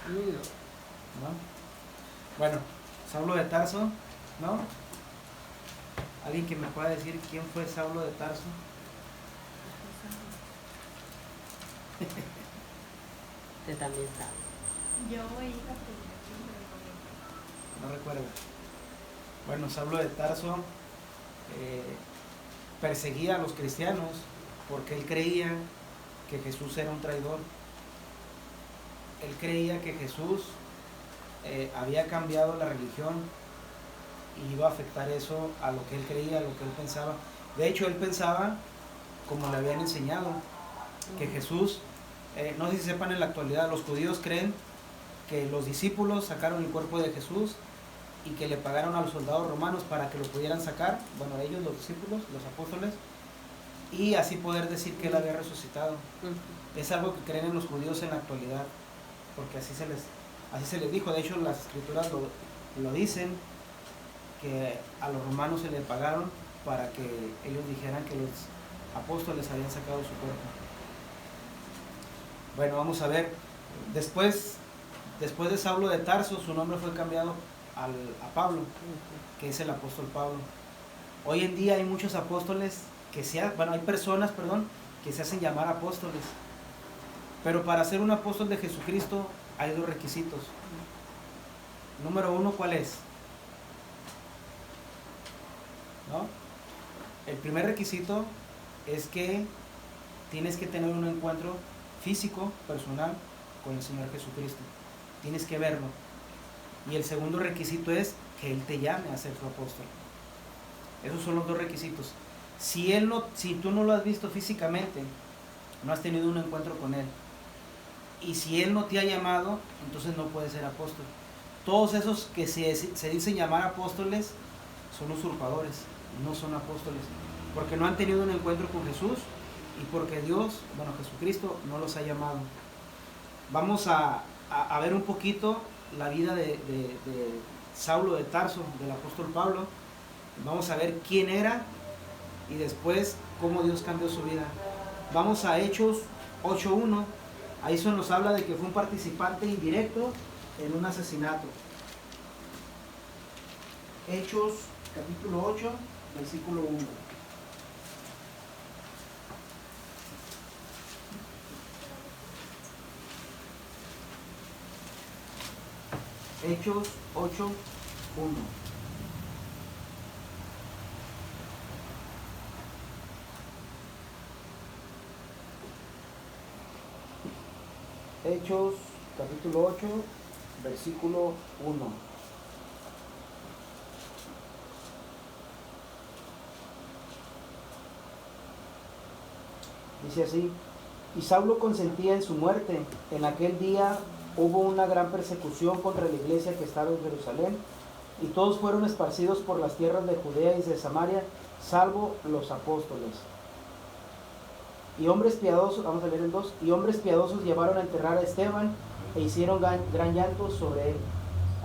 ¿No? Bueno, Saulo de Tarso, ¿no? ¿Alguien que me pueda decir quién fue Saulo de Tarso? Usted también sabe. Yo voy a ir a primera, No recuerdo. Bueno, Saulo de Tarso perseguía a los cristianos porque él creía que Jesús era un traidor. Él creía que Jesús había cambiado la religión y iba a afectar eso a lo que él creía, a lo que él pensaba. De hecho, él pensaba, como le habían enseñado, que Jesús, no sé si sepan en la actualidad, los judíos creen que los discípulos sacaron el cuerpo de Jesús y que le pagaron a los soldados romanos para que lo pudieran sacar, bueno, ellos, los discípulos, los apóstoles, y así poder decir que él había resucitado. Es algo que creen en los judíos en la actualidad, porque así se les dijo. De hecho, las escrituras lo dicen, que a los romanos se les pagaron para que ellos dijeran que los apóstoles habían sacado su cuerpo. Bueno, vamos a ver. Después de Saulo de Tarso, su nombre fue cambiado a Pablo, que es el apóstol Pablo. Hoy en día hay muchos apóstoles hay personas, que se hacen llamar apóstoles. Pero para ser un apóstol de Jesucristo hay 2 requisitos. Número 1, ¿cuál es? ¿No? El primer requisito es que tienes que tener un encuentro físico, personal, con el Señor Jesucristo. Tienes que verlo. Y el segundo requisito es que Él te llame a ser su apóstol. Esos son los 2 requisitos. Si tú no lo has visto físicamente, no has tenido un encuentro con Él, y si Él no te ha llamado, entonces no puedes ser apóstol. Todos esos que se dicen llamar apóstoles son usurpadores, no son apóstoles, porque no han tenido un encuentro con Jesús y porque Jesucristo no los ha llamado. Vamos a ver un poquito la vida de Saulo de Tarso, del apóstol Pablo. Vamos a ver quién era y después cómo Dios cambió su vida. Vamos a Hechos 8:1. Ahí se nos habla de que fue un participante indirecto en un asesinato. Hechos capítulo 8, versículo 1. Hechos 8:1. Hechos capítulo 8, versículo 1. Dice así: y Saulo consentía en su muerte. En aquel día hubo una gran persecución contra la iglesia que estaba en Jerusalén, y todos fueron esparcidos por las tierras de Judea y de Samaria, salvo los apóstoles. Y hombres piadosos, vamos a leer el 2, y hombres piadosos llevaron a enterrar a Esteban e hicieron gran llanto sobre él.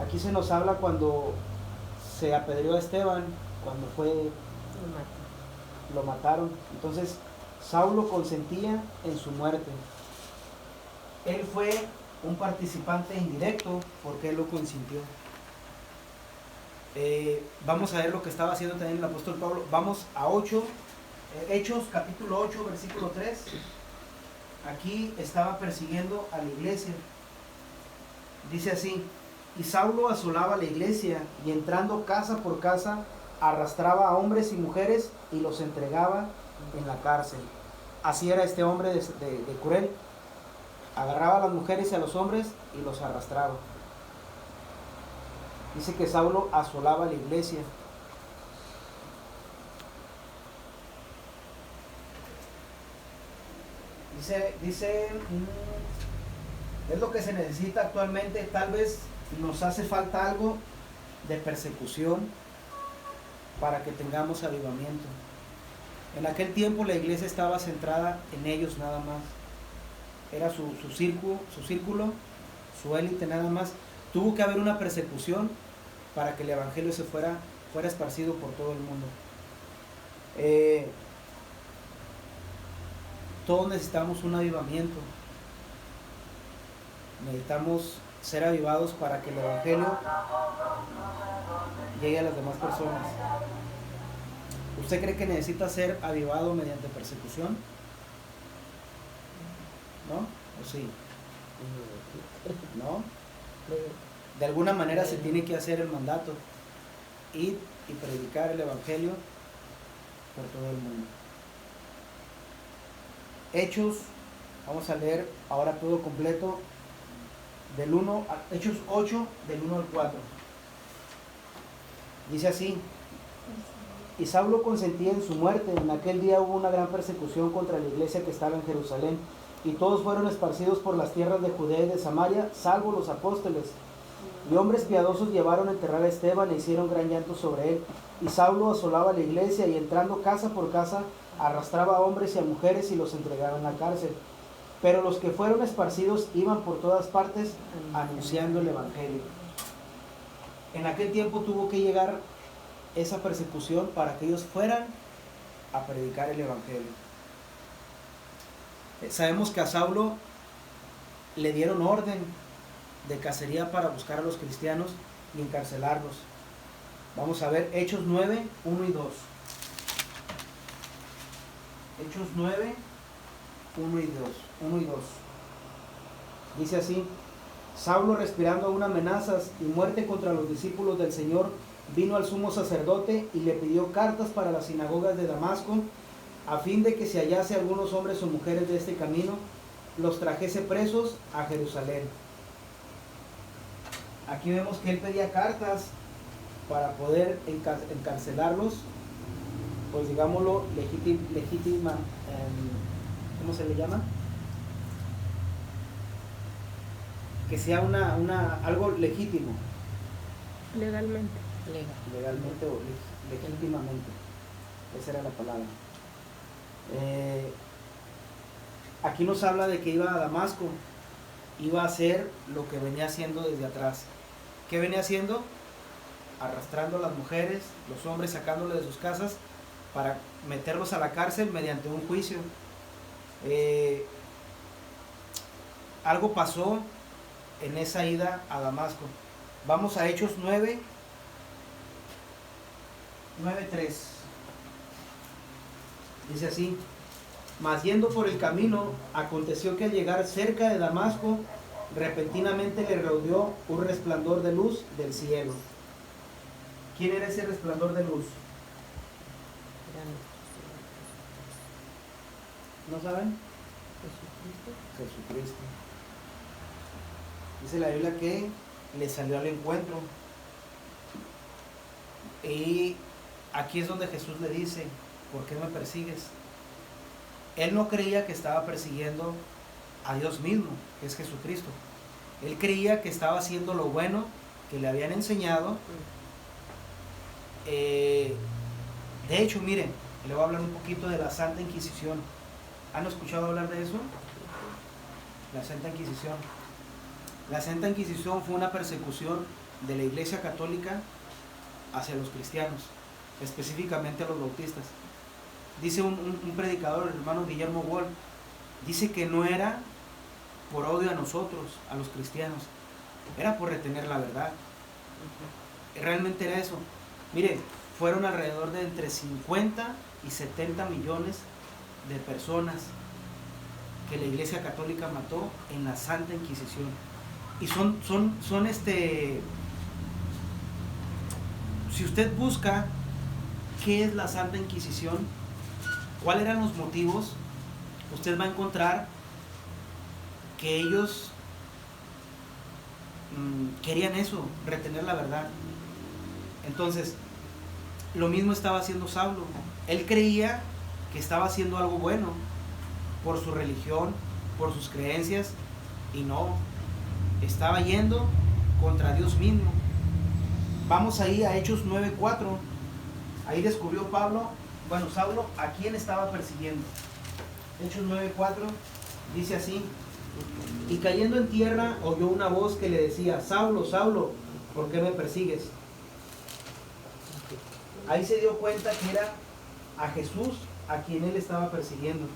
Aquí se nos habla cuando se apedreó a Esteban, cuando lo mataron. Entonces, Saulo consentía en su muerte. Él fue un participante indirecto porque él lo consintió. Vamos a ver lo que estaba haciendo también el apóstol Pablo. Vamos a Hechos capítulo 8, versículo 3. Aquí estaba persiguiendo a la iglesia. Dice así: y Saulo asolaba la iglesia y entrando casa por casa arrastraba a hombres y mujeres y los entregaba en la cárcel. Así era este hombre de cruel. Agarraba a las mujeres y a los hombres y los arrastraba. Dice que Saulo asolaba la iglesia. Dice, es lo que se necesita actualmente. Tal vez nos hace falta algo de persecución para que tengamos avivamiento. En aquel tiempo la iglesia estaba centrada en ellos nada más. Era su círculo, su élite nada más. Tuvo que haber una persecución para que el evangelio fuera esparcido por todo el mundo. Todos necesitamos un avivamiento. Necesitamos ser avivados para que el Evangelio llegue a las demás personas. ¿Usted cree que necesita ser avivado mediante persecución? ¿No? ¿O sí? ¿No? De alguna manera se tiene que hacer el mandato, ir y predicar el Evangelio por todo el mundo. Hechos, vamos a leer ahora todo completo, Hechos 8, del 1 al 4. Dice así: y Saulo consentía en su muerte. En aquel día hubo una gran persecución contra la iglesia que estaba en Jerusalén, y todos fueron esparcidos por las tierras de Judea y de Samaria, salvo los apóstoles. Y hombres piadosos llevaron a enterrar a Esteban e hicieron gran llanto sobre él. Y Saulo asolaba la iglesia, y entrando casa por casa, arrastraba a hombres y a mujeres y los entregaba en la cárcel. Pero los que fueron esparcidos iban por todas partes anunciando el Evangelio. En aquel tiempo tuvo que llegar esa persecución para que ellos fueran a predicar el Evangelio. Sabemos que a Saulo le dieron orden de cacería para buscar a los cristianos y encarcelarlos. Vamos a ver Hechos 9, 1 y 2. Hechos 9, 1 y 2. Dice así: Saulo, respirando aún amenazas y muerte contra los discípulos del Señor, vino al sumo sacerdote y le pidió cartas para las sinagogas de Damasco, a fin de que si hallase algunos hombres o mujeres de este camino, los trajese presos a Jerusalén. Aquí vemos que él pedía cartas para poder encarcelarlos, pues digámoslo, legítima, ¿cómo se le llama? Que sea algo legítimo. Legalmente. Legalmente o legítimamente. Esa era la palabra. Aquí nos habla de que iba a Damasco, iba a hacer lo que venía haciendo desde atrás. ¿Qué venía haciendo? Arrastrando a las mujeres, los hombres, sacándolos de sus casas para meterlos a la cárcel mediante un juicio. Algo pasó en esa ida a Damasco. Vamos a Hechos 9:3. Dice así: mas yendo por el camino, aconteció que al llegar cerca de Damasco, repentinamente le rodeó un resplandor de luz del cielo. ¿Quién era ese resplandor de luz? ¿No saben? Jesucristo. Dice la Biblia que le salió al encuentro. Y aquí es donde Jesús le dice: ¿por qué me persigues? Él no creía que estaba persiguiendo a Dios mismo, que es Jesucristo. Él creía que estaba haciendo lo bueno que le habían enseñado. De hecho, miren, le voy a hablar un poquito de la Santa Inquisición. ¿Han escuchado hablar de eso? La Santa Inquisición. La Santa Inquisición fue una persecución de la Iglesia Católica hacia los cristianos, específicamente a los bautistas. Dice un predicador, el hermano Guillermo Wall, dice que no era por odio a nosotros, a los cristianos, era por retener la verdad. Realmente era eso. Mire, fueron alrededor de entre 50 y 70 millones de personas que la Iglesia Católica mató en la Santa Inquisición. Y si usted busca qué es la Santa Inquisición, cuáles eran los motivos, usted va a encontrar que ellos querían eso, retener la verdad. Entonces, lo mismo estaba haciendo Saulo. Él creía que estaba haciendo algo bueno por su religión, por sus creencias, y no, estaba yendo contra Dios mismo. Vamos ahí a Hechos 9:4. Ahí descubrió Saulo a quién estaba persiguiendo. Hechos 9:4 dice así: y cayendo en tierra oyó una voz que le decía: Saulo, Saulo, ¿por qué me persigues? Ahí se dio cuenta que era a Jesús a quien él estaba persiguiendo.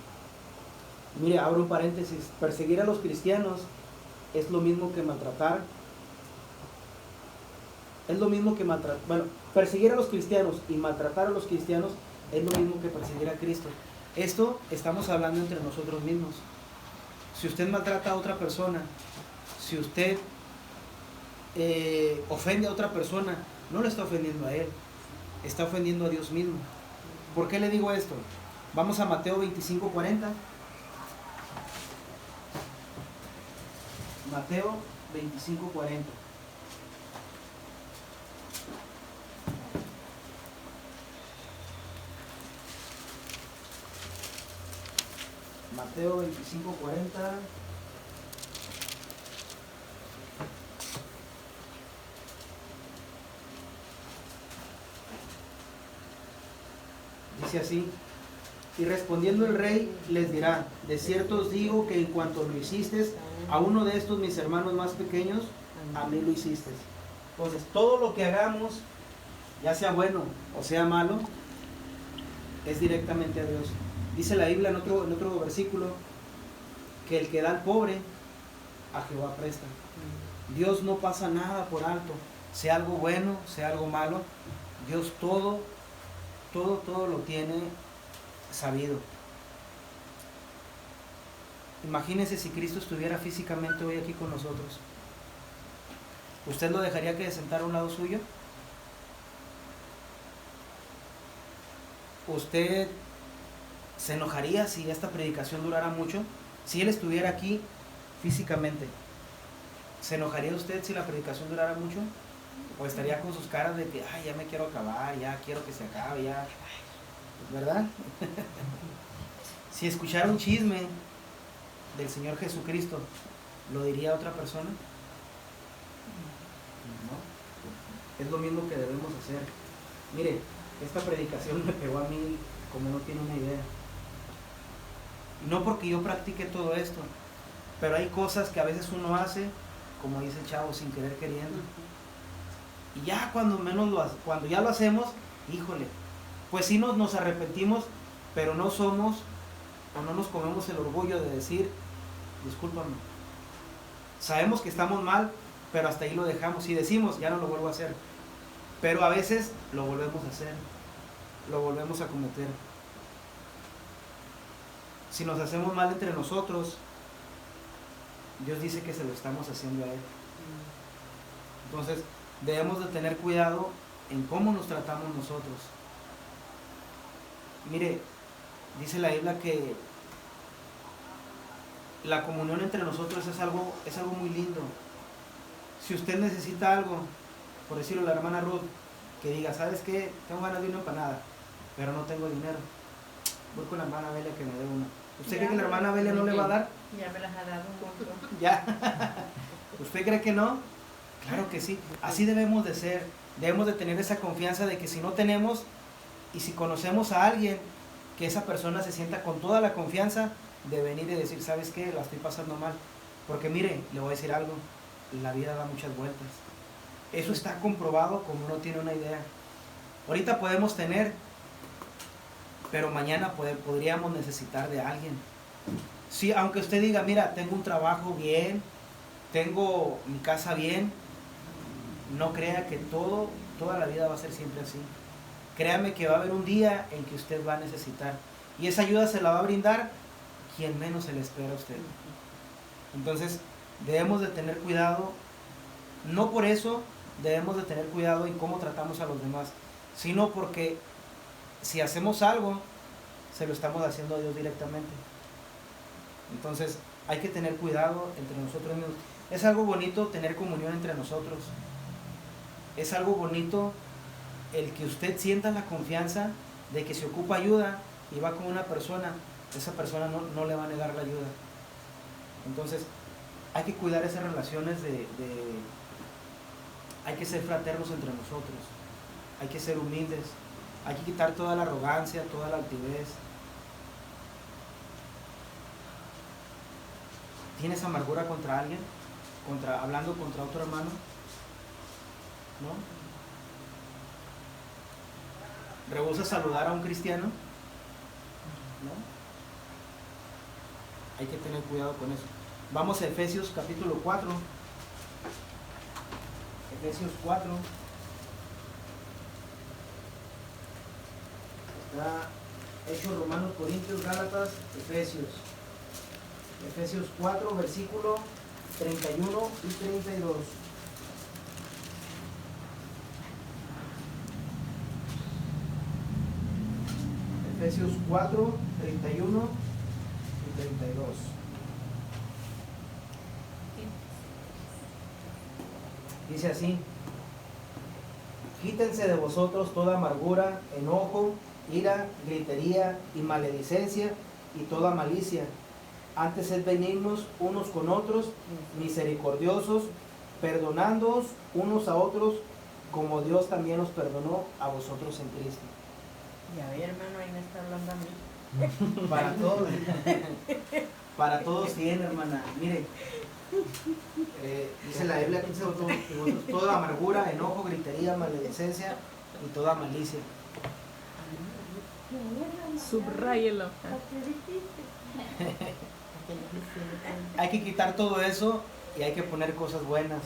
Mire, abro un paréntesis: perseguir a los cristianos es lo mismo que maltratar. Es lo mismo que maltratar. Bueno, perseguir a los cristianos y maltratar a los cristianos es lo mismo que perseguir a Cristo. Esto estamos hablando entre nosotros mismos. Si usted maltrata a otra persona, si usted ofende a otra persona, no le está ofendiendo a él, está ofendiendo a Dios mismo. ¿Por qué le digo esto? Vamos a Mateo 25:40. Mateo 25:40. Mateo 25:40. Dice así: y respondiendo el rey les dirá, de cierto os digo que en cuanto lo hicisteis a uno de estos mis hermanos más pequeños, a mí lo hicisteis. Entonces, todo lo que hagamos, ya sea bueno o sea malo, es directamente a Dios. Dice la Biblia en otro versículo que el que da al pobre, a Jehová presta. Dios no pasa nada por alto, sea algo bueno, sea algo malo. Dios todo lo tiene sabido. Imagínense si Cristo estuviera físicamente hoy aquí con nosotros. ¿Usted lo dejaría que se sentara a un lado suyo? ¿Usted se enojaría si esta predicación durara mucho? Si Él estuviera aquí físicamente, ¿se enojaría usted si la predicación durara mucho? ¿O estaría con sus caras de que, ay, ya me quiero acabar, ya quiero que se acabe, ya? ¿Verdad? Si escuchara un chisme del Señor Jesucristo, ¿lo diría otra persona? No. Es lo mismo que debemos hacer. Mire, esta predicación me pegó a mí como no tiene una idea. No porque yo practique todo esto, pero hay cosas que a veces uno hace, como dice el chavo, sin querer queriendo. Y ya cuando ya lo hacemos, híjole, pues sí nos arrepentimos, pero no somos o no nos comemos el orgullo de decir, discúlpame. Sabemos que estamos mal, pero hasta ahí lo dejamos. Y decimos, ya no lo vuelvo a hacer. Pero a veces lo volvemos a hacer, lo volvemos a cometer. Si nos hacemos mal entre nosotros, Dios dice que se lo estamos haciendo a Él. Entonces, debemos de tener cuidado en cómo nos tratamos nosotros. Mire, dice la Biblia que la comunión entre nosotros es algo muy lindo. Si usted necesita algo, por decirlo a la hermana Ruth, que diga, ¿sabes qué? Tengo ganas de una empanada, pero no tengo dinero. Voy con la hermana Belia que me dé una. ¿Usted cree que la hermana Belia no le va a dar? Ya me las ha dado un montón. ¿Ya? ¿Usted cree que no? Claro que sí. Así debemos de ser. Debemos de tener esa confianza de que si no tenemos y si conocemos a alguien, que esa persona se sienta con toda la confianza de venir y decir, ¿sabes qué? La estoy pasando mal. Porque mire, le voy a decir algo, la vida da muchas vueltas. Eso está comprobado como no tiene una idea. Ahorita podemos tener, pero mañana podríamos necesitar de alguien. Sí, aunque usted diga, mira, tengo un trabajo bien, tengo mi casa bien, no crea que toda la vida va a ser siempre así. Créame que va a haber un día en que usted va a necesitar. Y esa ayuda se la va a brindar quien menos se le espera a usted. Entonces, debemos de tener cuidado. No por eso debemos de tener cuidado en cómo tratamos a los demás, sino porque si hacemos algo, se lo estamos haciendo a Dios directamente. Entonces, hay que tener cuidado entre nosotros mismos. Es algo bonito tener comunión entre nosotros. Es algo bonito el que usted sienta la confianza de que si ocupa ayuda y va con una persona, esa persona no le va a negar la ayuda. Entonces, hay que cuidar esas relaciones hay que ser fraternos entre nosotros, hay que ser humildes, hay que quitar toda la arrogancia, toda la altivez. ¿Tienes amargura contra alguien? Hablando contra otro hermano? ¿No? ¿Rehúsas saludar a un cristiano? ¿No? Hay que tener cuidado con eso. Vamos a Efesios capítulo 4. Efesios 4. Está Hechos, Romanos, Corintios, Gálatas, Efesios. Efesios 4, versículo 31 y 32. Efesios 4, 31 y 32. Dice así: quítense de vosotros toda amargura, enojo, ira, gritería y maledicencia y toda malicia. Antes sed benignos unos con otros, misericordiosos, perdonándoos unos a otros, como Dios también os perdonó a vosotros en Cristo. Ya ve, hermano, ahí me está hablando a mí. Para todos, para todos tiene, hermana. Mire, dice la Biblia, quítense de vosotros toda amargura, enojo, gritería, maledicencia y toda malicia. Subráyelo. Hay que quitar todo eso y hay que poner cosas buenas.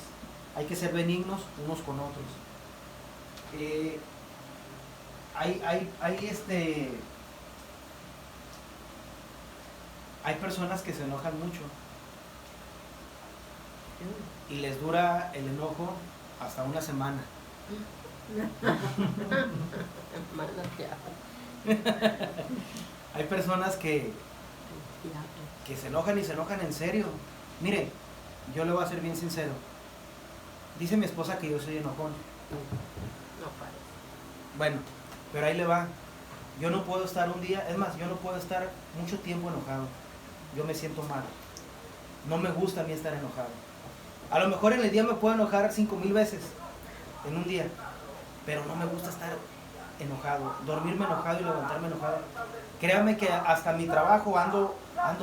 Hay que ser benignos unos con otros. Hay personas que se enojan mucho y les dura el enojo hasta una semana. Hay personas que se enojan y se enojan en serio. Mire, yo le voy a ser bien sincero. Dice mi esposa que yo soy enojón. No parece. Bueno, pero ahí le va. Yo no puedo estar un día, es más, yo no puedo estar mucho tiempo enojado. Yo me siento mal. No me gusta a mí estar enojado. A lo mejor en el día me puedo enojar 5,000 veces en un día, pero no me gusta estar enojado, dormirme enojado y levantarme enojado. Créame que hasta mi trabajo ando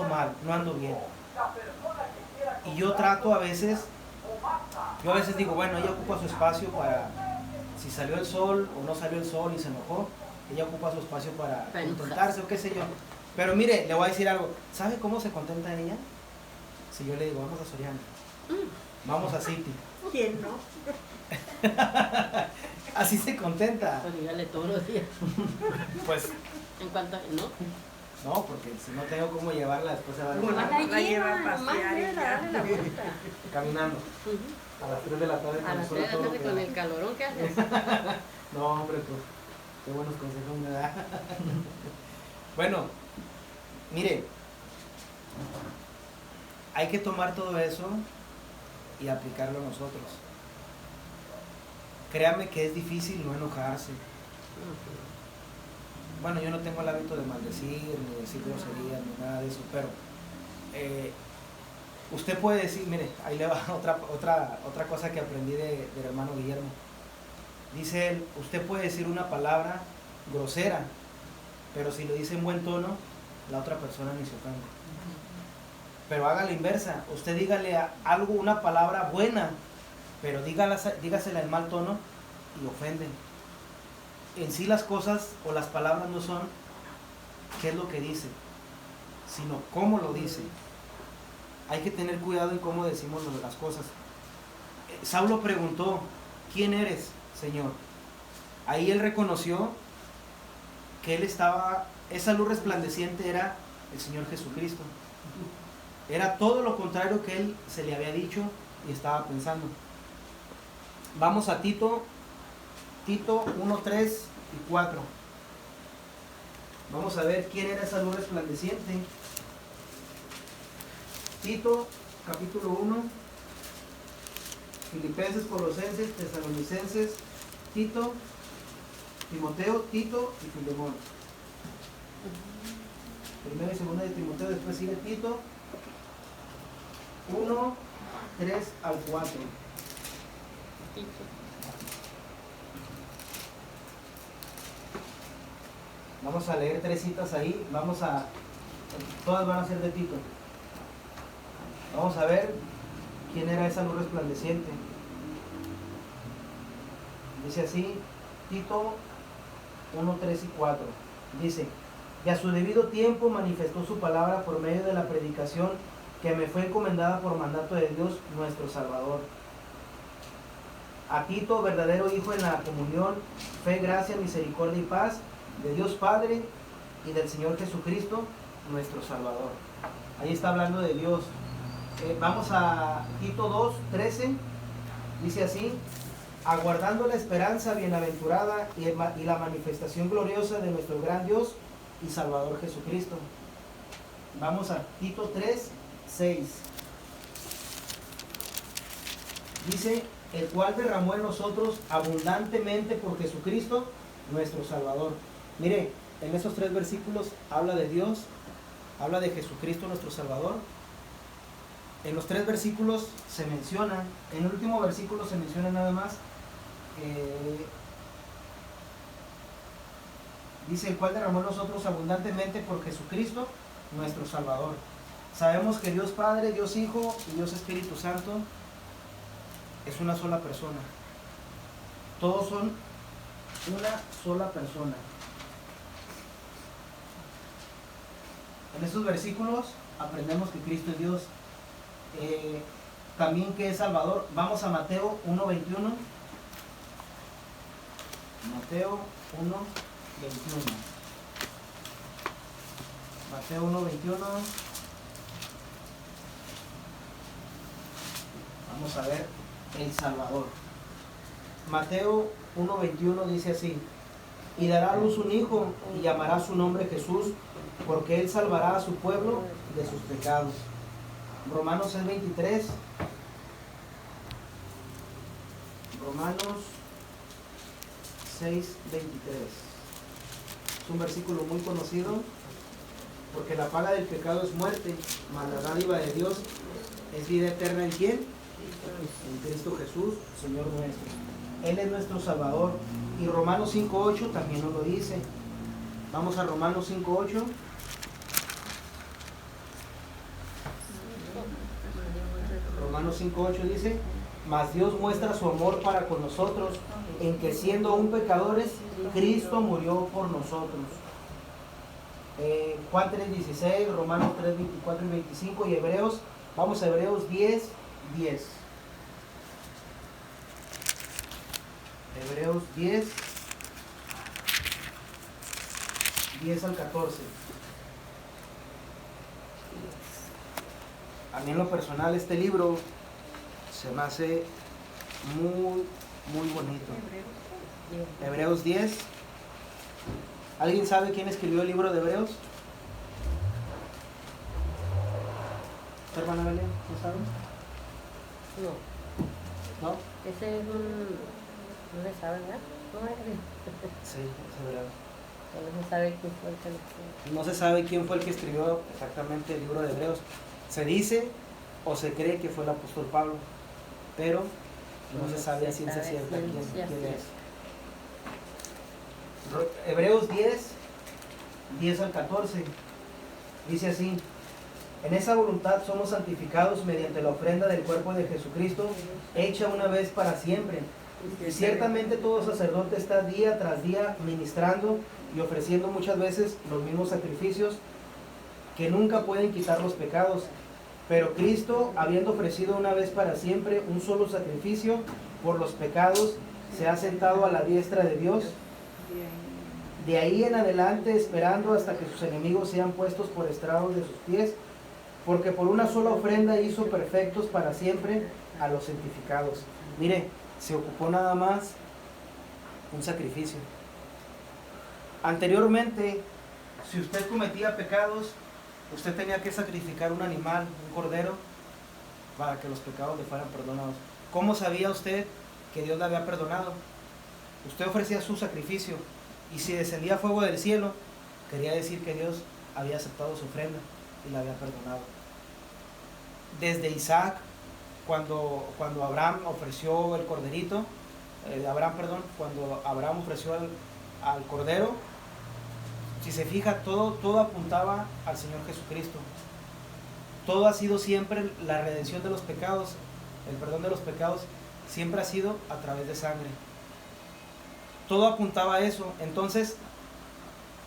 mal, no ando bien. Y yo trato a veces digo, bueno, ella ocupa su espacio para, si salió el sol o no salió el sol y se enojó, ella ocupa su espacio para contentarse o qué sé yo. Pero mire, le voy a decir algo, ¿sabe cómo se contenta ella? Si yo le digo, vamos a Soriana, vamos a City. ¿Quién no? Así se contenta. Pues dígale todos los días. Pues, En cuanto, ¿no? no, porque si no tengo cómo llevarla, después se va a Como enojar. la lleva a pasear y ya. Caminando. A las 3 de la tarde. A con las el sol 3 de la todo tarde con pegado. el calorón que hace. No, hombre, pues, qué buenos consejos me da. Bueno, mire, hay que tomar todo eso y aplicarlo a nosotros. Créame que es difícil no enojarse. Bueno, yo no tengo el hábito de maldecir, ni decir groserías, ni nada de eso, pero usted puede decir, mire, ahí le va otra cosa que aprendí del hermano Guillermo. Dice él, usted puede decir una palabra grosera, pero si lo dice en buen tono, la otra persona ni se ofende. Pero haga la inversa, usted dígale algo, una palabra buena, pero dígasela en mal tono y ofende. En sí las cosas o las palabras no son qué es lo que dice, sino cómo lo dice. Hay que tener cuidado en cómo decimos las cosas. Saulo preguntó, ¿quién eres, Señor? Ahí él reconoció que él estaba, esa luz resplandeciente era el Señor Jesucristo. Era todo lo contrario que él se le había dicho y estaba pensando. Vamos a Tito 1, 3 y 4. Vamos a ver quién era esa luz resplandeciente. Tito, capítulo 1, Filipenses, Colosenses, Tesalonicenses, Tito, Timoteo, Tito y Filemón. Primero y segunda de Timoteo, después sigue Tito, 1, 3 al 4. Vamos a leer 3 citas ahí, todas van a ser de Tito. Vamos a ver quién era esa luz resplandeciente. Dice así, Tito 1, 3 y 4. Dice, y a su debido tiempo manifestó su palabra por medio de la predicación que me fue encomendada por mandato de Dios nuestro Salvador. A Tito, verdadero hijo en la comunión, fe, gracia, misericordia y paz de Dios Padre y del Señor Jesucristo, nuestro Salvador. Ahí está hablando de Dios. Vamos a Tito 2:13, dice así: aguardando la esperanza bienaventurada y la manifestación gloriosa de nuestro gran Dios y Salvador Jesucristo. Vamos a Tito 3:6. Dice: el cual derramó en nosotros abundantemente por Jesucristo, nuestro Salvador. Mire, en esos 3 versículos habla de Dios, habla de Jesucristo, nuestro Salvador. En los 3 versículos se menciona, en el último versículo se menciona nada más, dice: el cual derramó en nosotros abundantemente por Jesucristo, nuestro Salvador. Sabemos que Dios Padre, Dios Hijo y Dios Espíritu Santo es una sola persona. Todos son una sola persona. En estos versículos aprendemos que Cristo es Dios, también que es Salvador. Vamos a Mateo 1:21. Mateo 1:21. Mateo 1:21. Vamos a ver el Salvador. Mateo 1:21 dice así: y dará a luz un hijo y llamará su nombre Jesús, porque él salvará a su pueblo de sus pecados. Romanos 6:23. Romanos 6:23. Es un versículo muy conocido, porque la paga del pecado es muerte, mas la dádiva de Dios es vida eterna. ¿En quién? En Cristo Jesús, Señor nuestro. Él es nuestro Salvador. Y Romanos 5:8 también nos lo dice. Vamos a Romanos 5:8. Romanos 5:8 dice: mas Dios muestra su amor para con nosotros, en que siendo aún pecadores, Cristo murió por nosotros. Juan 3:16, Romanos 3:24 y 25, y Hebreos, vamos a Hebreos 10:10. Hebreos 10 al 14. A mí en lo personal este libro se me hace muy, muy bonito. Hebreos 10. ¿Alguien sabe quién escribió el libro de Hebreos? Hermana Belén, ¿no saben? No, ¿No? ese es un... no se sabe, ¿verdad? No es... Sí, es Hebreos. no se sabe quién fue el que lo escribió. No se sabe quién fue el que escribió exactamente el libro de Hebreos. Se dice o se cree que fue el apóstol Pablo, pero no se sabe a ciencia cierta quién es. Hebreos 10 al 14, dice así: en esa voluntad somos santificados mediante la ofrenda del cuerpo de Jesucristo, hecha una vez para siempre. Y ciertamente todo sacerdote está día tras día ministrando y ofreciendo muchas veces los mismos sacrificios que nunca pueden quitar los pecados. Pero Cristo, habiendo ofrecido una vez para siempre un solo sacrificio por los pecados, se ha sentado a la diestra de Dios. De ahí en adelante esperando hasta que sus enemigos sean puestos por estrados de sus pies, porque por una sola ofrenda hizo perfectos para siempre a los santificados. Mire, se ocupó nada más un sacrificio. Anteriormente, si usted cometía pecados, usted tenía que sacrificar un animal, un cordero, para que los pecados le fueran perdonados. ¿Cómo sabía usted que Dios le había perdonado? Usted ofrecía su sacrificio, y si descendía fuego del cielo, quería decir que Dios había aceptado su ofrenda y la había perdonado. Desde Isaac, cuando Abraham ofreció el corderito, cuando Abraham ofreció al cordero, si se fija, todo apuntaba al Señor Jesucristo. Todo ha sido siempre la redención de los pecados, el perdón de los pecados, siempre ha sido a través de sangre. Todo apuntaba a eso. Entonces,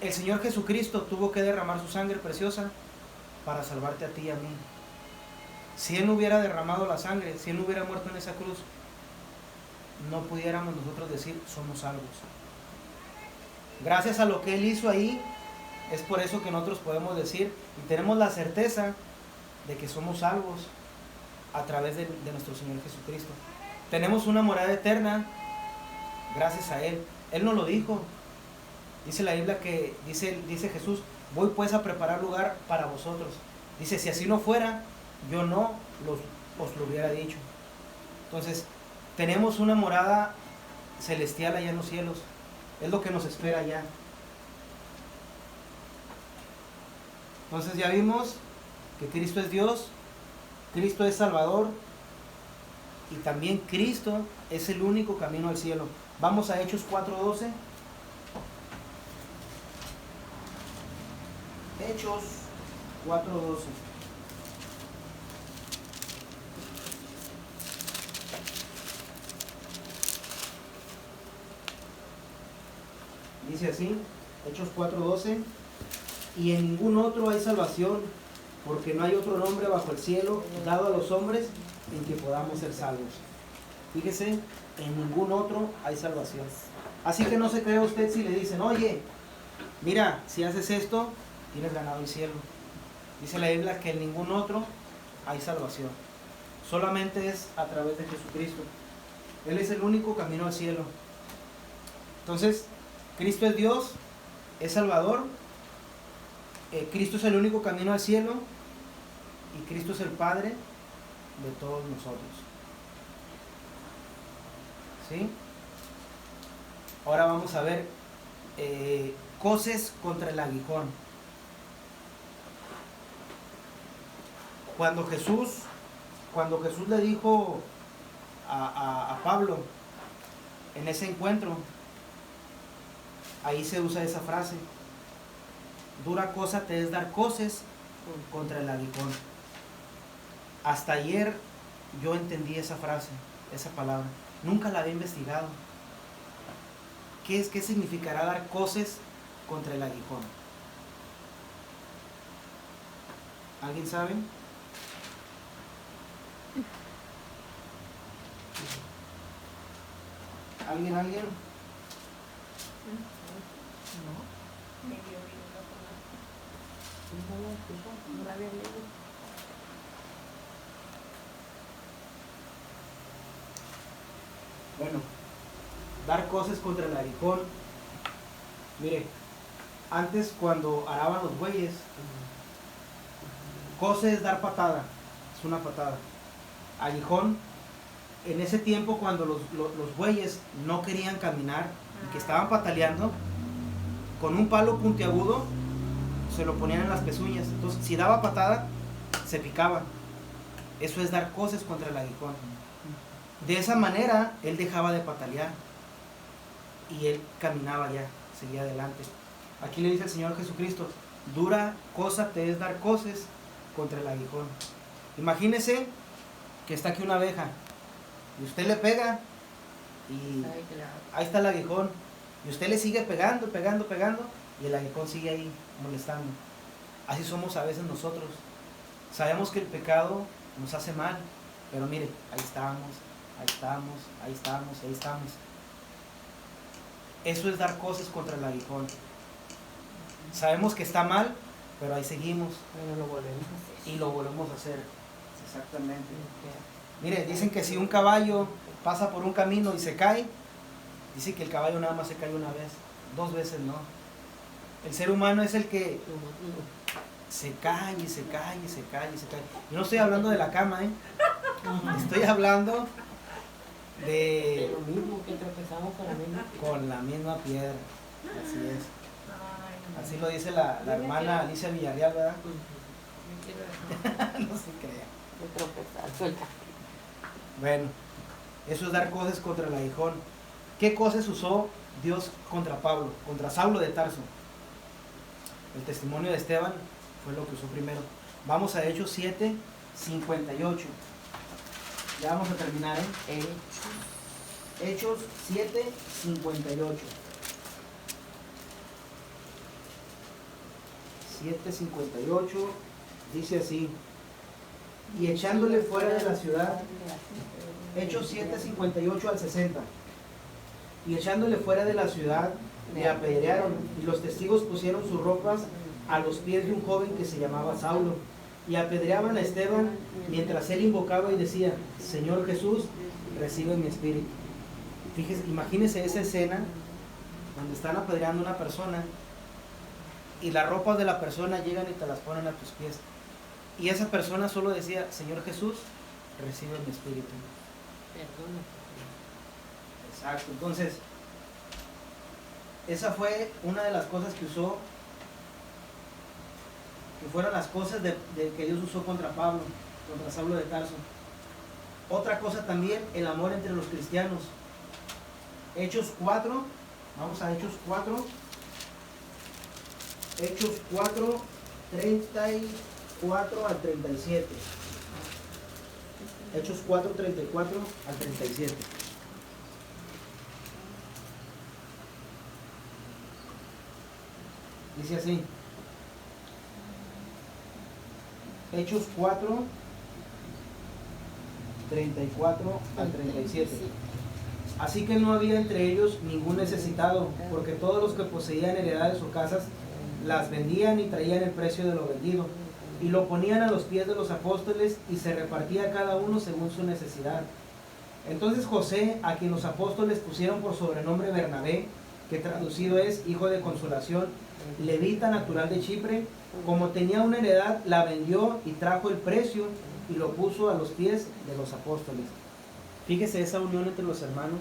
el Señor Jesucristo tuvo que derramar su sangre preciosa para salvarte a ti y a mí. Si Él no hubiera derramado la sangre, si Él no hubiera muerto en esa cruz, no pudiéramos nosotros decir somos salvos. Gracias a lo que Él hizo ahí, es por eso que nosotros podemos decir y tenemos la certeza de que somos salvos a través de nuestro Señor Jesucristo. Tenemos una morada eterna gracias a Él. Él nos lo dijo. Dice la Biblia que, dice Jesús, voy pues a preparar lugar para vosotros. Dice, si así no fuera, yo no os lo hubiera dicho. Entonces, tenemos una morada celestial allá en los cielos. Es lo que nos espera allá. Entonces ya vimos que Cristo es Dios, Cristo es Salvador y también Cristo es el único camino al cielo. Vamos a Hechos 4:12. Hechos 4:12. Dice así, Hechos 4:12, y en ningún otro hay salvación, porque no hay otro nombre bajo el cielo dado a los hombres en que podamos ser salvos. Fíjese, en ningún otro hay salvación. Así que no se crea usted si le dicen, oye, mira, si haces esto, tienes ganado el cielo. Dice la Biblia que en ningún otro hay salvación. Solamente es a través de Jesucristo. Él es el único camino al cielo. Entonces, Cristo es Dios, es Salvador, Cristo es el único camino al cielo y Cristo es el Padre de todos nosotros. ¿Sí? Ahora vamos a ver coces contra el aguijón. Cuando Jesús le dijo a Pablo en ese encuentro, ahí se usa esa frase: dura cosa te es dar coces contra el aguijón. Hasta ayer yo entendí esa frase, esa palabra. Nunca la había investigado. ¿Qué significará dar coces contra el aguijón? ¿Alguien sabe? ¿Alguien? No. No la había leído. Bueno, dar coces contra el aguijón. Mire, antes cuando araban los bueyes, coce es dar patada, es una patada. Aguijón, en ese tiempo cuando los bueyes no querían caminar y que estaban pataleando, con un palo puntiagudo se lo ponían en las pezuñas. Entonces, si daba patada, se picaba. Eso es dar coces contra el aguijón. De esa manera, él dejaba de patalear y él caminaba ya, seguía adelante. Aquí le dice el Señor Jesucristo: dura cosa te es dar coces contra el aguijón. Imagínese que está aquí una abeja y usted le pega y ahí está el aguijón, y usted le sigue pegando y el aguijón sigue ahí molestando. Así somos a veces nosotros. Sabemos que el pecado nos hace mal, pero mire, ahí estamos. Eso es dar cosas contra el aguijón. Sabemos que está mal, pero ahí seguimos. Pero lo volvemos a hacer. Y lo volvemos a hacer. Exactamente. Mire, dicen que si un caballo pasa por un camino y se cae, dice que el caballo nada más se cae una vez, 2 veces no. El ser humano es el que se cae. Yo no estoy hablando de la cama, estoy hablando de lo mismo que tropezamos con la misma piedra. Así es. Así lo dice la hermana Alicia Villarreal, ¿verdad? No se crea. De tropezar, suelta. Bueno, eso es dar cosas contra el aguijón. ¿Qué cosas usó Dios contra Pablo, contra Saulo de Tarso? El testimonio de Esteban fue lo que usó primero. Vamos a Hechos 7:58. Ya vamos a terminar, Hechos 7:58. 7:58 dice así: y echándole fuera de la ciudad. Hechos 7:58 al 60. Y echándole fuera de la ciudad, le apedrearon, y los testigos pusieron sus ropas a los pies de un joven que se llamaba Saulo. Y apedreaban a Esteban mientras él invocaba y decía: Señor Jesús, recibe mi espíritu. Fíjese, imagínese esa escena donde están apedreando a una persona y las ropas de la persona llegan y te las ponen a tus pies. Y esa persona solo decía: Señor Jesús, recibe mi espíritu. Perdona. Exacto. Entonces, esa fue una de las cosas que usó, que fueron las cosas de que Dios usó contra Pablo, contra Saulo de Tarso. Otra cosa también, el amor entre los cristianos. Hechos 4, vamos a Hechos 4. Hechos 4, 34 al 37. Hechos 4, 34 al 37. Dice así. Hechos 4, 34 al 37. Así que no había entre ellos ningún necesitado, porque todos los que poseían heredades o casas las vendían y traían el precio de lo vendido, y lo ponían a los pies de los apóstoles, y se repartía cada uno según su necesidad. Entonces José, a quien los apóstoles pusieron por sobrenombre Bernabé, que traducido es hijo de consolación, levita natural de Chipre, como tenía una heredad, la vendió y trajo el precio y lo puso a los pies de los apóstoles. Fíjese esa unión entre los hermanos.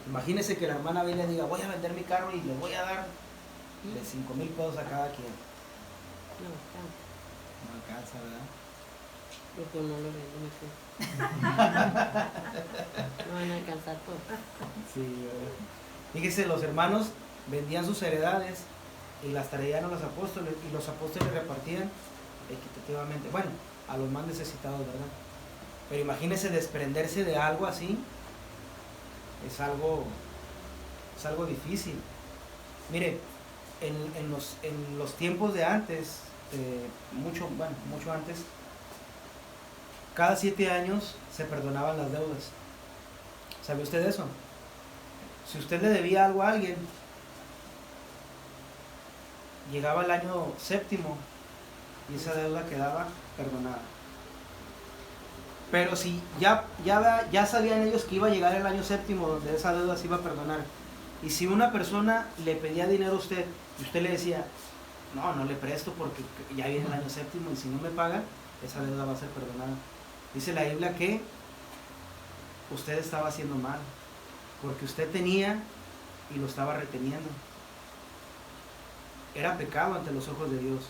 Imagínese que la hermana viene y diga: voy a vender mi carro y le voy a dar de 5,000 pesos a cada quien. No, No alcanza, ¿verdad? porque no lo vendo, no van a alcanzar todo. Sí, ¿verdad? Fíjese, los hermanos vendían sus heredades y las traían a los apóstoles, y los apóstoles repartían equitativamente, bueno, a los más necesitados, ¿verdad? Pero imagínese desprenderse de algo así, es algo difícil. Mire, en los tiempos de antes, mucho antes, cada 7 años se perdonaban las deudas. ¿Sabe usted eso? Si usted le debía algo a alguien, llegaba el año séptimo y esa deuda quedaba perdonada. Pero si ya sabían ellos que iba a llegar el año séptimo donde esa deuda se iba a perdonar, y si una persona le pedía dinero a usted y usted le decía: no le presto porque ya viene el año séptimo y si no me paga, esa deuda va a ser perdonada. Dice la Biblia que usted estaba haciendo mal, porque usted tenía y lo estaba reteniendo. Era pecado ante los ojos de Dios.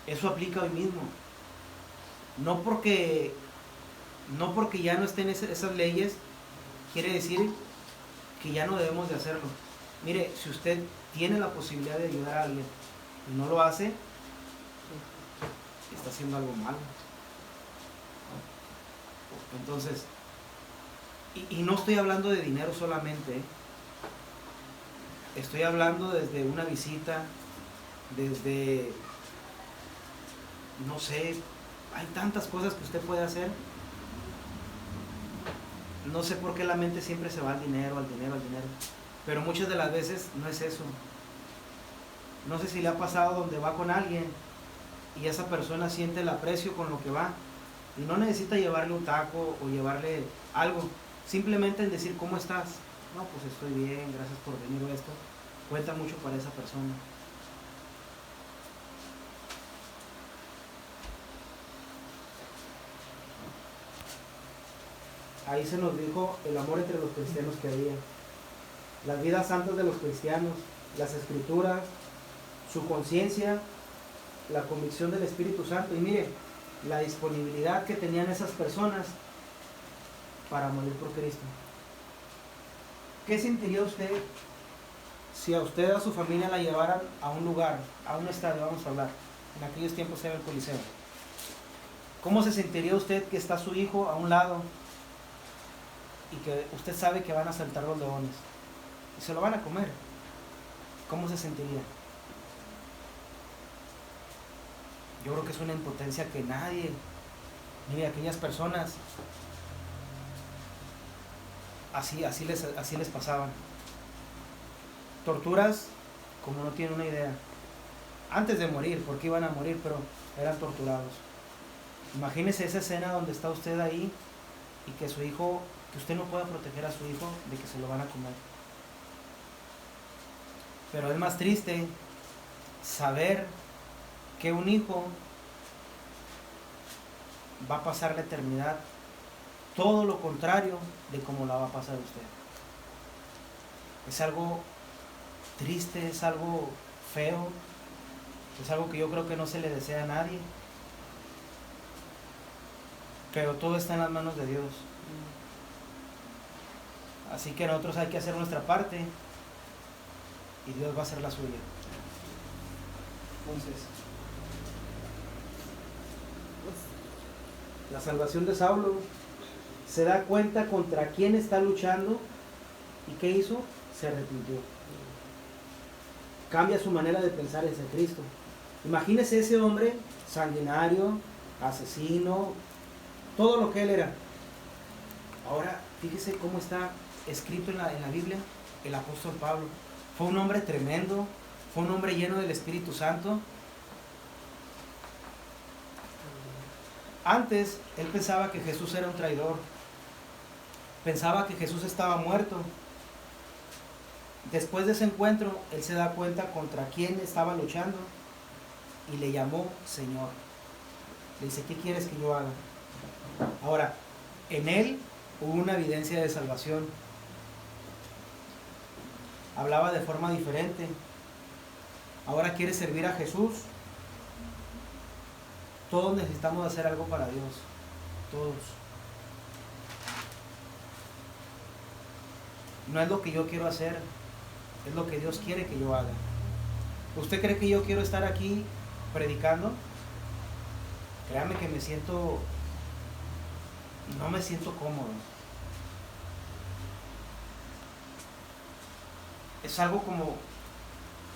Eso aplica hoy mismo. No porque ya no estén esas leyes, quiere decir que ya no debemos de hacerlo. Mire, si usted tiene la posibilidad de ayudar a alguien y no lo hace, está haciendo algo malo. Entonces, y no estoy hablando de dinero solamente, ¿eh? Estoy hablando desde una visita, desde, no sé, hay tantas cosas que usted puede hacer. No sé por qué la mente siempre se va al dinero, al dinero, al dinero. Pero muchas de las veces no es eso. No sé si le ha pasado donde va con alguien y esa persona siente el aprecio con lo que va. Y no necesita llevarle un taco o llevarle algo. Simplemente en decir: ¿cómo estás? No, pues estoy bien, gracias por venir o esto. Cuenta mucho para esa persona. Ahí se nos dijo el amor entre los cristianos que había. Las vidas santas de los cristianos, las escrituras, su conciencia, la convicción del Espíritu Santo. Y mire, la disponibilidad que tenían esas personas para morir por Cristo. ¿Qué sentiría usted si a usted o a su familia la llevaran a un lugar, a un estadio, vamos a hablar, en aquellos tiempos era el Coliseo? ¿Cómo se sentiría usted que está su hijo a un lado y que usted sabe que van a saltar los leones y se lo van a comer? ¿Cómo se sentiría? Yo creo que es una impotencia que nadie, ni aquellas personas, así les pasaban. Torturas como no tienen una idea. Antes de morir, porque iban a morir, pero eran torturados. Imagínese esa escena donde está usted ahí y que su hijo, que usted no pueda proteger a su hijo de que se lo van a comer. Pero es más triste saber que un hijo va a pasar la eternidad todo lo contrario de como la va a pasar usted. Es algo triste, es algo feo, es algo que yo creo que no se le desea a nadie, pero todo está en las manos de Dios. Así que nosotros hay que hacer nuestra parte y Dios va a hacer la suya. Entonces, la salvación de Saulo, se da cuenta contra quién está luchando y ¿qué hizo? Se arrepintió. Cambia su manera de pensar hacia Cristo. Imagínese ese hombre sanguinario, asesino, todo lo que él era. Ahora, fíjese cómo está escrito en la Biblia el apóstol Pablo. Fue un hombre tremendo, fue un hombre lleno del Espíritu Santo. Antes, él pensaba que Jesús era un traidor. Pensaba que Jesús estaba muerto. Después de ese encuentro, él se da cuenta contra quién estaba luchando y le llamó Señor. Le dice, ¿qué quieres que yo haga? Ahora, en él hubo una evidencia de salvación. Hablaba de forma diferente. Ahora quiere servir a Jesús. Todos necesitamos hacer algo para Dios. Todos. No es lo que yo quiero hacer, es lo que Dios quiere que yo haga. ¿Usted cree que yo quiero estar aquí predicando? Créame que no me siento cómodo. Es algo como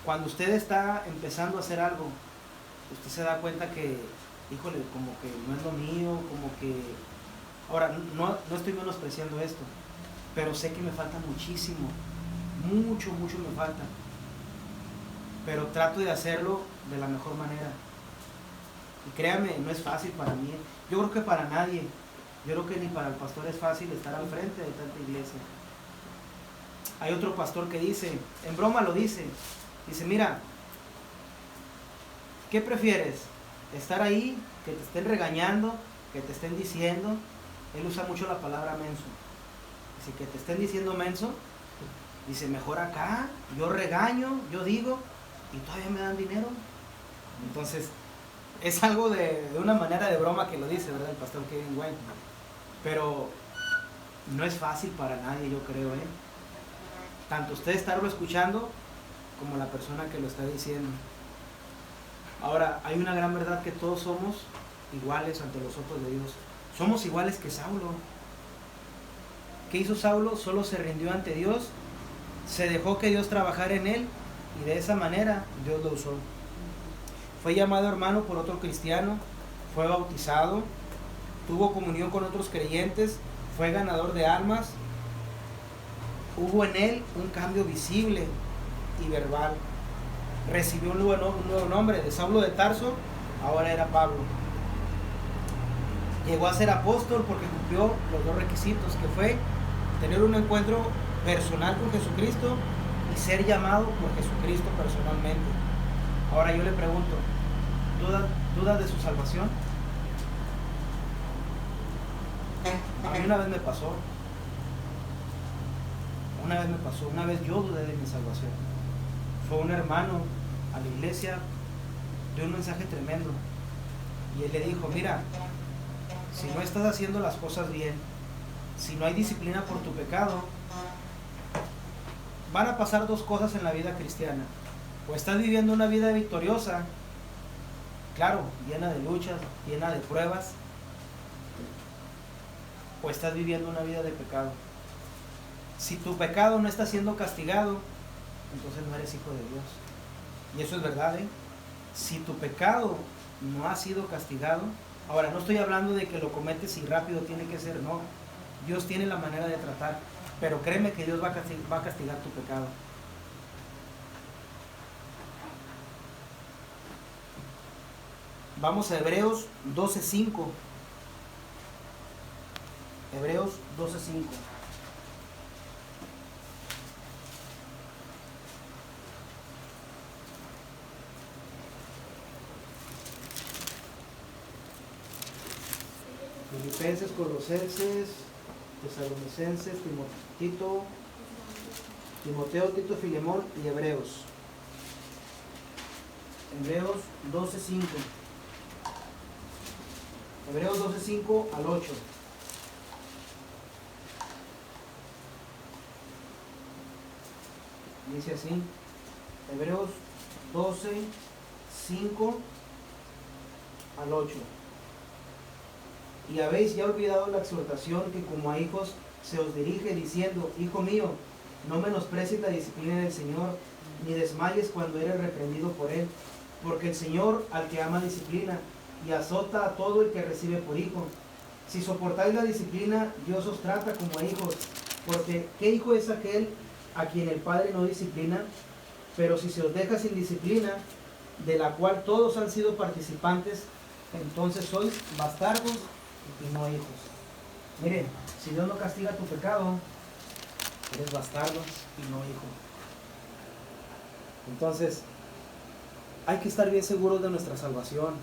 cuando usted está empezando a hacer algo, usted se da cuenta que, híjole, como que no es lo mío, como que... Ahora, no estoy menospreciando esto, pero sé que me falta muchísimo, mucho me falta, pero trato de hacerlo de la mejor manera. Y créame, no es fácil para mí, yo creo que para nadie, yo creo que ni para el pastor es fácil estar al frente de tanta iglesia. Hay otro pastor que dice, en broma lo dice, mira, ¿qué prefieres? ¿Estar ahí, que te estén regañando, que te estén diciendo? Él usa mucho la palabra menso. Dice, que te estén diciendo menso. Dice, mejor acá, yo regaño, yo digo, y todavía me dan dinero. Entonces, es algo de una manera de broma que lo dice, ¿verdad? El pastor Kevin Wayne. Pero no es fácil para nadie, yo creo, ¿eh? Tanto usted estarlo escuchando, como la persona que lo está diciendo. Ahora, hay una gran verdad, que todos somos iguales ante los ojos de Dios. Somos iguales que Saulo. ¿Qué hizo Saulo? Solo se rindió ante Dios, se dejó que Dios trabajara en él, y de esa manera Dios lo usó. Fue llamado hermano por otro cristiano, fue bautizado, tuvo comunión con otros creyentes, fue ganador de almas. Hubo en él un cambio visible y verbal. Recibió un nuevo nombre, de Saulo de Tarso, ahora era Pablo. Llegó a ser apóstol porque cumplió los dos requisitos, que fue tener un encuentro personal con Jesucristo y ser llamado por Jesucristo personalmente. Ahora yo le pregunto, ¿dudas de su salvación? A mí una vez me pasó. Una vez yo dudé de mi salvación. Fue un hermano a la iglesia, dio un mensaje tremendo. Y él le dijo, mira, si no estás haciendo las cosas bien, si no hay disciplina por tu pecado, van a pasar dos cosas en la vida cristiana. O estás viviendo una vida victoriosa, claro, llena de luchas, llena de pruebas, o estás viviendo una vida de pecado. Si tu pecado no está siendo castigado, entonces no eres hijo de Dios. Y eso es verdad, ¿eh? Si tu pecado no ha sido castigado. Ahora, no estoy hablando de que lo cometes y rápido tiene que ser, no. Dios tiene la manera de tratar, pero créeme que Dios va a castigar tu pecado. Vamos a Hebreos 12:5. Hebreos 12:5. Filipenses, Colosenses, Tesalonicenses, Timoteo, Tito, Filemón y Hebreos. Hebreos 12:5. Hebreos 12:5 al 8. Dice así. Hebreos 12:5 al 8. Y habéis ya olvidado la exhortación que como a hijos se os dirige diciendo: Hijo mío, no menosprecies la disciplina del Señor, ni desmayes cuando eres reprendido por Él, porque el Señor al que ama disciplina y azota a todo el que recibe por hijo. Si soportáis la disciplina, Dios os trata como a hijos, porque ¿qué hijo es aquel a quien el Padre no disciplina? Pero si se os deja sin disciplina, de la cual todos han sido participantes, entonces sois bastardos y no hijos. Miren, si Dios no castiga tu pecado, eres bastardo y no hijo. Entonces, hay que estar bien seguros de nuestra salvación.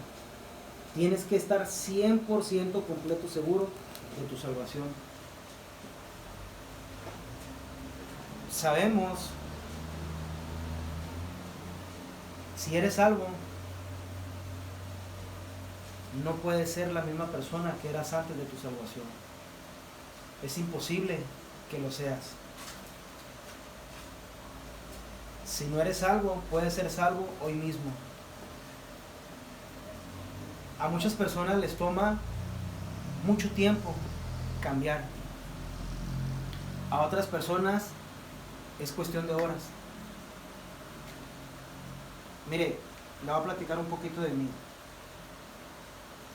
Tienes que estar 100% completo seguro de tu salvación. Sabemos, si eres salvo, no puedes ser la misma persona que eras antes de tu salvación. Es imposible que lo seas. Si no eres salvo, puedes ser salvo hoy mismo. A muchas personas les toma mucho tiempo cambiar. A otras personas es cuestión de horas. Mire, le voy a platicar un poquito de mí.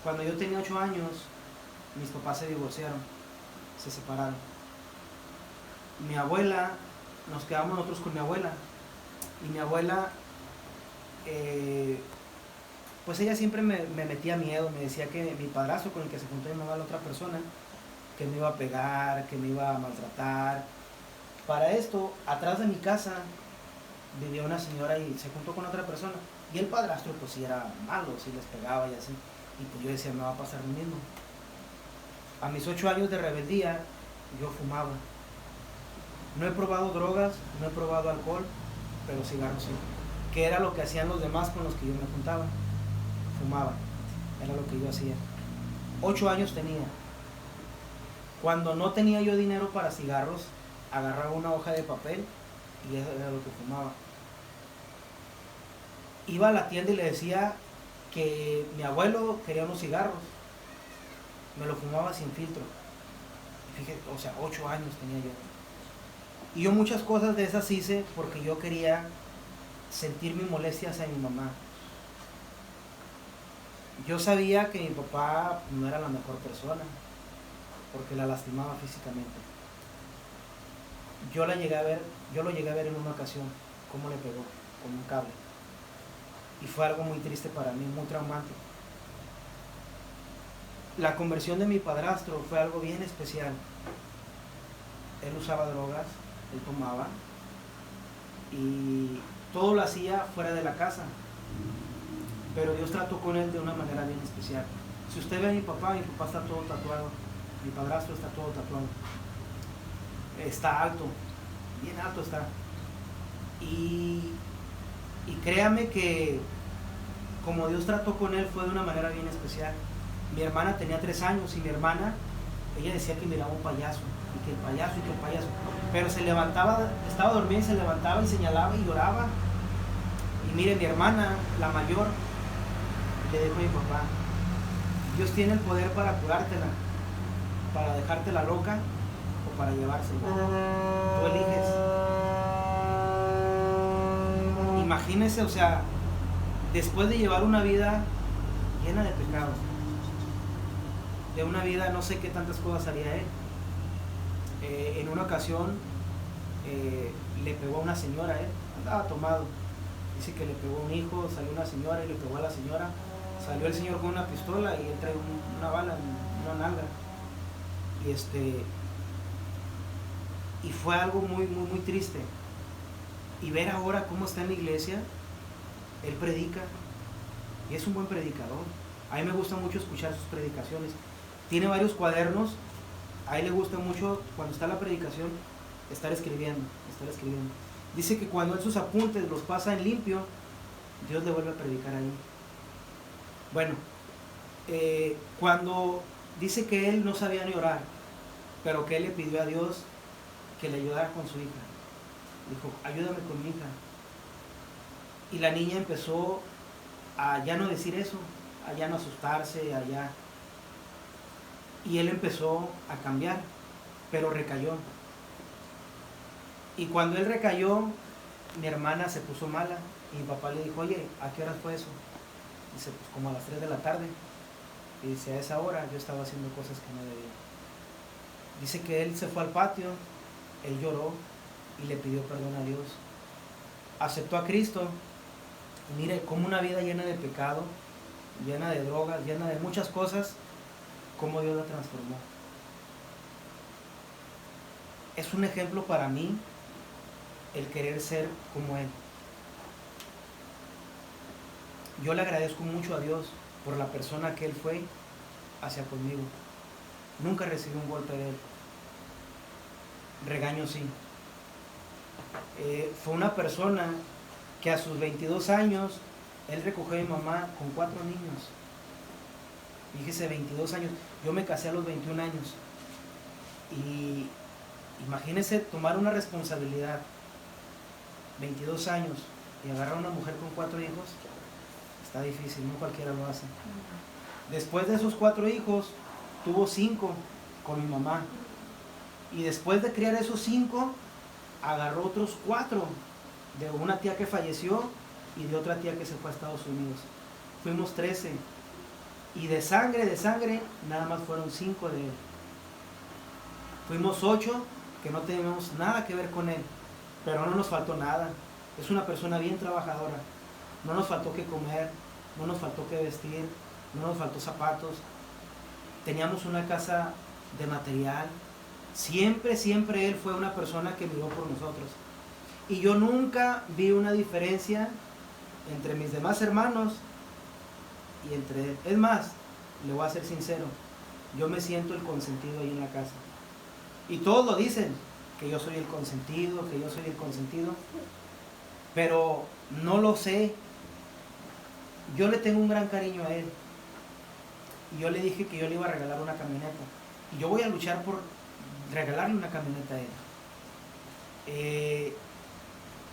Cuando yo tenía 8 años, mis papás se divorciaron, se separaron. Mi abuela, nos quedamos nosotros con mi abuela. Y mi abuela, pues ella siempre me metía miedo, me decía que mi padrastro con el que se juntó mi mamá, la otra persona, que me iba a pegar, que me iba a maltratar. Para esto, atrás de mi casa, vivía una señora y se juntó con otra persona. Y el padrastro pues sí era malo, sí les pegaba y así. Y pues yo decía, me va a pasar lo mismo. A mis 8 años de rebeldía, yo fumaba. No he probado drogas, no he probado alcohol, pero cigarros sí. Que era lo que hacían los demás con los que yo me juntaba. Fumaba. Era lo que yo hacía. 8 años tenía. Cuando no tenía yo dinero para cigarros, agarraba una hoja de papel y eso era lo que fumaba. Iba a la tienda y le decía que mi abuelo quería unos cigarros. Me lo fumaba sin filtro. Fíjate, o sea, 8 años tenía yo. Y yo muchas cosas de esas hice porque yo quería sentir mi molestia hacia mi mamá. Yo sabía que mi papá no era la mejor persona porque la lastimaba físicamente. Yo lo llegué a ver en una ocasión, cómo le pegó con un cable. Y fue algo muy triste para mí, muy traumante. La conversión de mi padrastro fue algo bien especial. Él usaba drogas, él tomaba y todo lo hacía fuera de la casa. Pero Dios trató con él de una manera bien especial. Si usted ve a mi papá está todo tatuado. Mi padrastro está todo tatuado. Está alto, bien alto está. Y créame que como Dios trató con él fue de una manera bien especial. Mi hermana tenía 3 años y mi hermana, ella decía que miraba un payaso, y que el payaso, pero se levantaba, estaba dormida y se levantaba y señalaba y lloraba. Y mire, mi hermana, la mayor, le dijo a mi papá: Dios tiene el poder para curártela, para dejártela loca o para llevársela. Tú eliges. Imagínese, o sea, después de llevar una vida llena de pecado, de una vida, no sé qué tantas cosas haría él. En una ocasión le pegó a una señora, andaba tomado, dice que le pegó a un hijo, salió una señora y le pegó a la señora, salió el señor con una pistola y él trae una bala en una nalga, y fue algo muy, muy, muy triste. Y ver ahora cómo está en la iglesia, él predica, y es un buen predicador. A mí me gusta mucho escuchar sus predicaciones. Tiene varios cuadernos, a él le gusta mucho cuando está la predicación estar escribiendo. Dice que cuando él sus apuntes los pasa en limpio, Dios le vuelve a predicar ahí. Bueno, cuando dice que él no sabía ni orar, pero que él le pidió a Dios que le ayudara con su hija. Dijo, ayúdame con mi hija. Y la niña empezó a ya no decir eso, a ya no asustarse, allá. Y él empezó a cambiar, pero recayó. Y cuando él recayó, mi hermana se puso mala. Y mi papá le dijo, oye, ¿a qué horas fue eso? Dice, pues como a las 3 de la tarde. Y dice, a esa hora yo estaba haciendo cosas que no debía. Dice que él se fue al patio, él lloró y le pidió perdón a Dios. Aceptó a Cristo. Y mire, como una vida llena de pecado, llena de drogas, llena de muchas cosas, cómo Dios la transformó. Es un ejemplo para mí el querer ser como Él. Yo le agradezco mucho a Dios por la persona que Él fue hacia conmigo. Nunca recibí un golpe de Él. Regaño sí. Fue una persona que a sus 22 años, Él recogió a mi mamá con 4 niños. Fíjese, 22 años. Yo me casé a los 21 años. Y imagínese tomar una responsabilidad, 22 años, y agarrar a una mujer con 4 hijos. Está difícil, no cualquiera lo hace. Después de esos 4 hijos, tuvo 5 con mi mamá. Y después de criar esos 5, agarró otros 4 de una tía que falleció y de otra tía que se fue a Estados Unidos. Fuimos 13. Y de sangre, nada más fueron 5 de él. Fuimos 8 que no tenemos nada que ver con él. Pero no nos faltó nada. Es una persona bien trabajadora. No nos faltó que comer, no nos faltó que vestir, no nos faltó zapatos. Teníamos una casa de material. Siempre él fue una persona que miró por nosotros. Y yo nunca vi una diferencia entre mis demás hermanos y entre él. Es más, le voy a ser sincero, yo me siento el consentido ahí en la casa. Y todos lo dicen, que yo soy el consentido, pero no lo sé. Yo le tengo un gran cariño a él. Y yo le dije que yo le iba a regalar una camioneta. Y yo voy a luchar por regalarle una camioneta a él.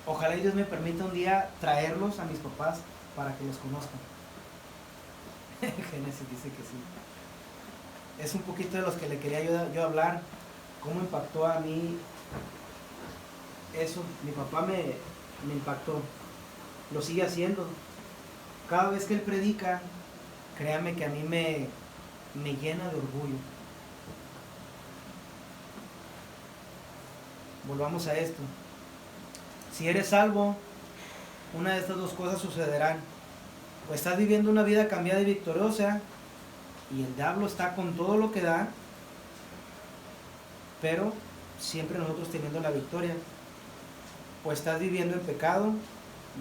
Ojalá y Dios me permita un día traerlos a mis papás para que los conozcan. Génesis dice que sí. Es un poquito de los que le quería yo hablar. Cómo impactó a mí eso. Mi papá me impactó. Lo sigue haciendo. Cada vez que él predica, créame que a mí me llena de orgullo. Volvamos a esto. Si eres salvo, una de estas 2 cosas sucederán. O estás viviendo una vida cambiada y victoriosa, y el diablo está con todo lo que da, pero siempre nosotros teniendo la victoria. O estás viviendo en pecado,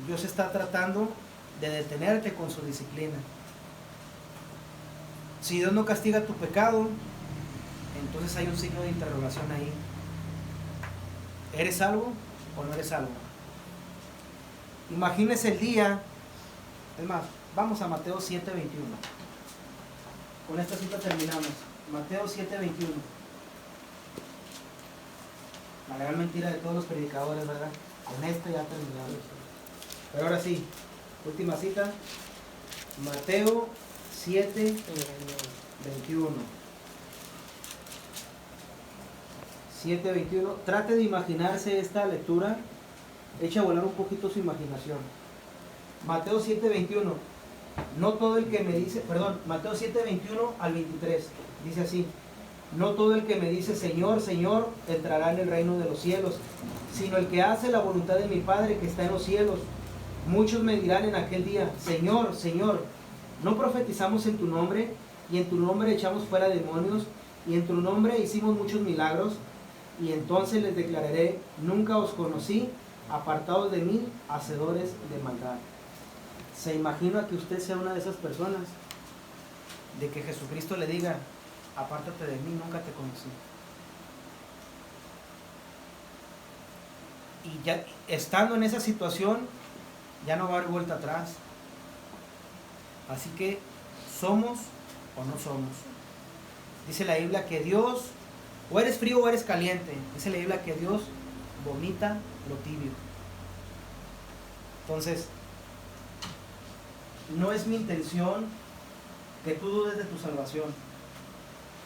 Dios está tratando de detenerte con su disciplina. Si Dios no castiga tu pecado, entonces hay un signo de interrogación ahí. ¿Eres salvo o no eres salvo? Imagínese el día. Es más, vamos a Mateo 7:21. Con esta cita terminamos. Mateo 7:21. La gran mentira de todos los predicadores, ¿verdad? Con esto ya terminamos. Pero ahora sí, última cita. Mateo 7:21. 7:21. Trate de imaginarse esta lectura. Echa a volar un poquito su imaginación. Mateo 7:21. No todo el que me dice, perdón, Mateo 7, 21 al 23, dice así: no todo el que me dice Señor, Señor, entrará en el reino de los cielos, sino el que hace la voluntad de mi Padre que está en los cielos. Muchos me dirán en aquel día: Señor, Señor, ¿no profetizamos en tu nombre? Y en tu nombre echamos fuera demonios, y en tu nombre hicimos muchos milagros. Y entonces les declararé: nunca os conocí, apartados de mí, hacedores de maldad. ¿Se imagina que usted sea una de esas personas? De que Jesucristo le diga: apártate de mí, nunca te conocí. Y ya estando en esa situación, ya no va a haber vuelta atrás. Así que, ¿somos o no somos? Dice la Biblia que Dios, o eres frío o eres caliente. Dice la Biblia que Dios vomita lo tibio. Entonces, no es mi intención que tú dudes de tu salvación.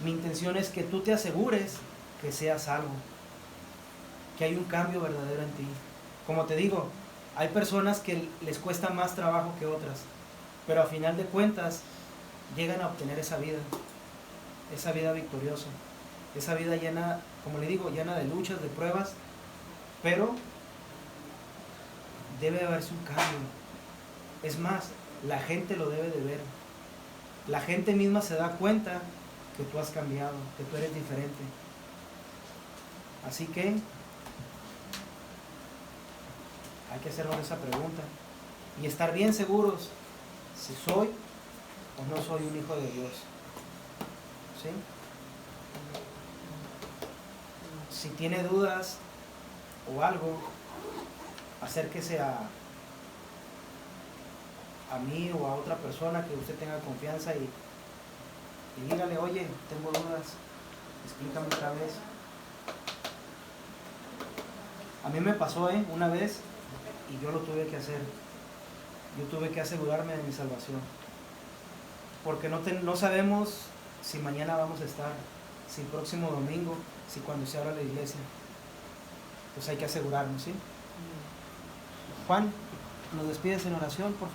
Mi intención es que tú te asegures que seas salvo, que hay un cambio verdadero en ti. Como te digo, hay personas que les cuesta más trabajo que otras, pero a final de cuentas llegan a obtener esa vida victoriosa, esa vida llena, como le digo, llena de luchas, de pruebas, pero debe haberse un cambio. Es más, la gente lo debe de ver. La gente misma se da cuenta que tú has cambiado, que tú eres diferente. Así que hay que hacernos esa pregunta y estar bien seguros si soy o no soy un hijo de Dios. ¿Sí? Si tiene dudas o algo, acérquese a mí o a otra persona que usted tenga confianza y dígale: oye, tengo dudas, explícame otra vez. A mí me pasó una vez y yo lo tuve que hacer. Yo tuve que asegurarme de mi salvación, porque no sabemos si mañana vamos a estar, si el próximo domingo, si cuando se abra la iglesia. Pues hay que asegurarnos, ¿sí? Juan, ¿nos despides en oración, por favor?